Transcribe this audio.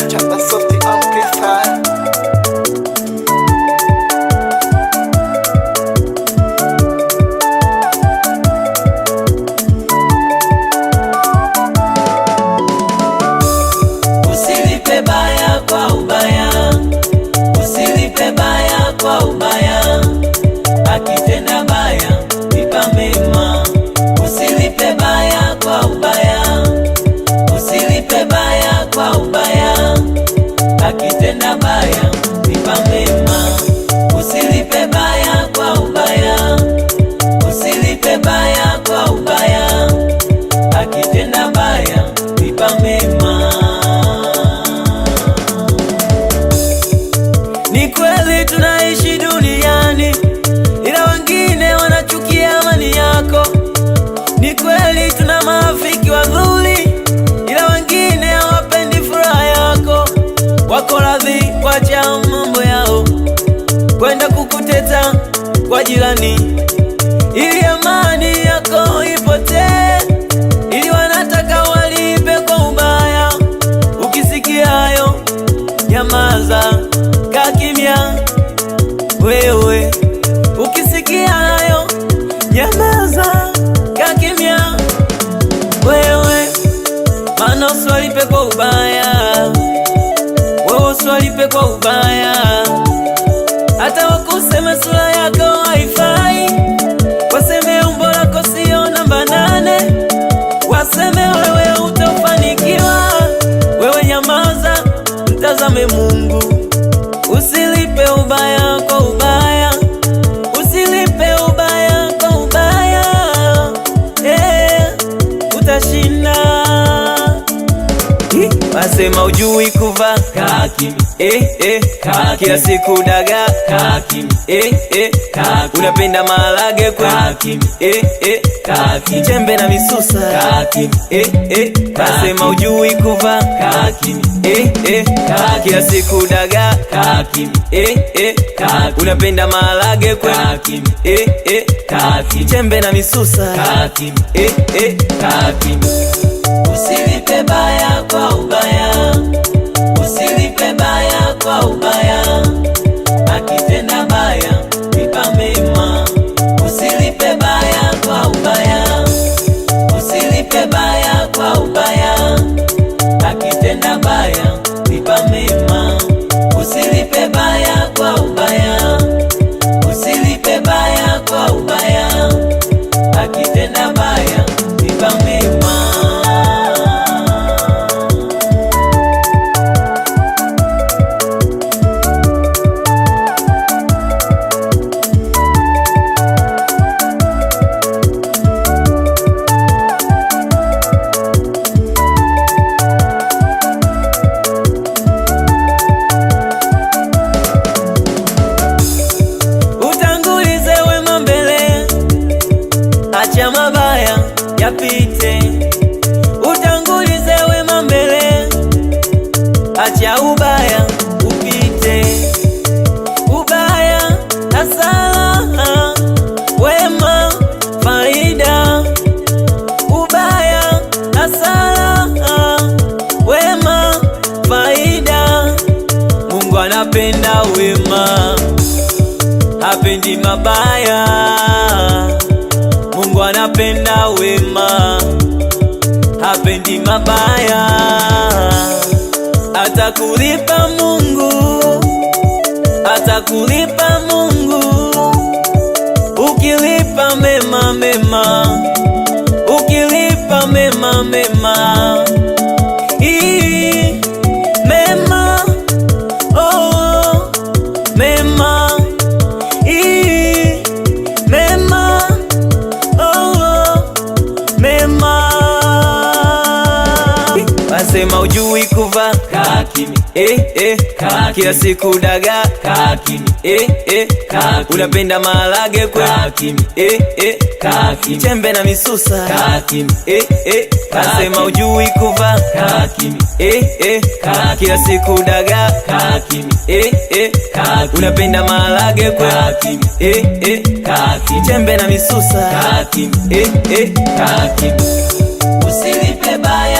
Chapa Soft Amplifier. Usilipe baya kwa ubaya, usilipe baya kwa ubaya, akitenda baya lipa mema. Usilipe baya kwa ubaya, usilipe baya kwa ubaya, akitenda baya lipa mema. Usilipe baya kwa ubaya, usilipe baya kwa ubaya, akitenda baya lipa mema. Ni kweli tunaishi duniani, ila wengine wanachukia amani yako. Ni kweli tuna marafiki wazuri, ila wengine hawapendi furaha yako. Wako radhi kuacha mambo yao kwenda kukuteta kwa jirani, ili amani yako ipotee, ili wanataka walipe kwa ubaya. Ukisikia hayo nyamaza, kaa kimya wewe. Ukisikia hayo nyamaza, kaa kimya wewe. Maana usiwalipe kwa ubaya, wewe usiwalipe kwa ubaya. Hata wakuseme sura yako haifai, waseme umbo lako sio namba 8, waseme wewe utafanikiwa, wewe nyamaza, mtazame Mungu. Usilipe ubaya kwa ubaya, usilipe ubaya kwa ubaya, utashinda. Wasema ujui kuva, kaa kimya, kila siku daga, kaa kimya, unapenda maharage kwa, kaa kimya, chembe na misusa, kaa kimya, wasema ujui kuva, kaa kimya, kila siku daga, kaa kimya, unapenda maharage kwa, kaa kimya, chembe na misusa, kaa kimya. Usilipe baya kwa ubaya, usilipe baya kwa ubaya, akitenda baya lipa mema. Usilipe baya kwa ubaya, usilipe baya kwa ubaya, akitenda baya lipa mema. Usilipe baya kwa ubaya, usilipe baya kwa ubaya, akitenda baya lipa mema. Acha mabaya yapite, utangulize wema mbele. Acha ubaya upite, ubaya hasara, wema faida. Ubaya hasara, wema faida. Mungu anapenda wema, hapendi mabaya. Mungu anapenda wema, hapendi mabaya. Atakulipa Mungu, atakulipa Mungu, ukilipa mema mema, ukilipa mema mema. Mema, oh, mema. Mema, mema. Wasema ujui kuva, kaa kimya, kila siku daga, kaa kimya, unapenda maharage kwa, kaa kimya, chembe na misusa, kaa kimya. Wasema ujui kuva, kaa kimya, kila siku daga, kaa kimya, unapenda maharage kwa, kaa kimya, chembe na misusa, kaa kimya. Usilipe baya